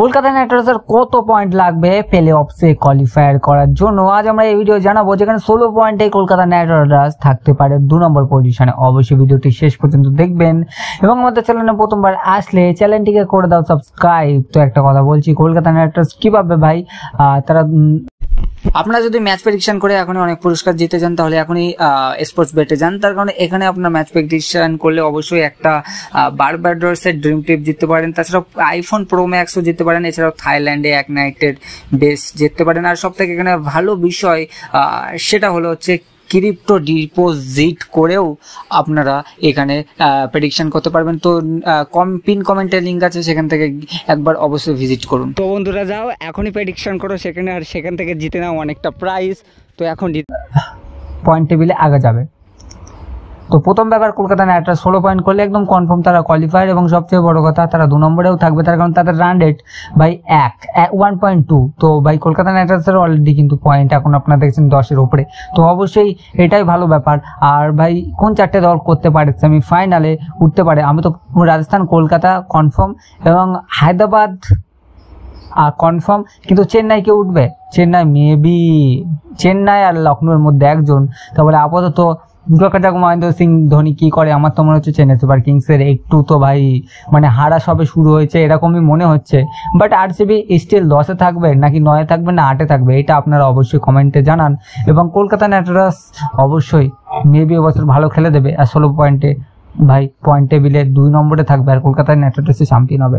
Kolkata night রাইডার্সের কত point লাগবে প্লে অফসে কোয়ালিফায়ার করার জন্য আজ আমরা এই ভিডিও জানাবো, যেখানে 16 পয়েন্টে কলকাতা নাইট রাইডার্স থাকতে পারে 2 নম্বর পজিশনে। অবশ্যই ভিডিওটি শেষ পর্যন্ত দেখবেন এবং আমাদের চ্যানেলে প্রথমবার আসলে চ্যানেলটিকে করে দাও সাবস্ক্রাইব। তো একটা কথা বলছি, কলকাতা নাইট রাইডার্স কিভাবে ভাই তারা আপনারা যদি ম্যাচ প্রেডিকশন করে এখনই অনেক পুরস্কার জিতে যান, তাহলে এখনই স্পোর্টস বেটে যান। তার কারণে এখানে আপনার ম্যাচ প্রেডিকশন করলে অবশ্যই একটা বারবাডোসের ড্রিম টিপ জিততে পারেন, তাছাড়াও আইফোন প্রো ম্যাক্সও জিততে পারেন, এছাড়াও থাইল্যান্ডে এক নাইটের বেস জিততে পারেন। আর সব থেকে এখানে ভালো বিষয় সেটা হলো হচ্ছে ক্রিপ্টো ডিপোজিট করেও আপনারা এখানে প্রেডিকশন করতে পারবেন। তো পিন কমেন্টের লিঙ্ক আছে, সেখান থেকে একবার অবশ্যই ভিজিট করুন। তো বন্ধুরা যাও এখনই প্রেডিকশন করো সেখানে, আর সেখান থেকে জিতে নাও অনেকটা প্রাইজ। তো এখন পয়েন্ট টেবিলে আগে যাবে। তো প্রথম ব্যাপার, কলকাতা নাইট রাইডার্স 16 পয়েন্ট করলে একদম কনফার্ম তারা কোয়ালিফায়ার, এবং সবচেয়ে বড় কথা তারা 2 নম্বরেও থাকবে, তার কারণ তাদের রান রেট ভাই 1.2। তো ভাই কলকাতা নাইট রাইডার্সের অলরেডি কিন্তু পয়েন্ট এখন আপনারা দেখছেন 10-এর উপরে। তো অবশ্যই এটাই ভালো ব্যাপার। আর ভাই কোন 4টে দল করতে পারে সেমিফাইনালে উঠতে পারে, আমি তো রাজস্থান, কলকাতা কনফার্ম এবং হায়দ্রাবাদ কনফার্ম, কিন্তু চেন্নাই কে উঠবে? চেন্নাই মেবি, চেন্নাই আর লখনৌর মধ্যে একজন। তারপরে আপাতত দেখা যাক মহেন্দ্র সিং ধোনি কি করে। আমার তো মনে হচ্ছে চেন্নাই সুপার কিংসের একটু তো ভাই মানে হারা সবে শুরু হয়েছে এরকমই মনে হচ্ছে। বাট আরসিবি স্টিল 10-এ থাকবে নাকি 9-এ থাকবে না 8-এ থাকবে, এটা আপনারা অবশ্যই কমেন্টে জানান। এবং কলকাতা নাইট রাইডার্স অবশ্যই মেবি এবছর ভালো খেলে দেবে, আর 16 পয়েন্টে ভাই পয়েন্ট টেবিলে 2 নম্বরে থাকবে, আর কলকাতা নাইট রাইডার্স চ্যাম্পিয়ন হবে।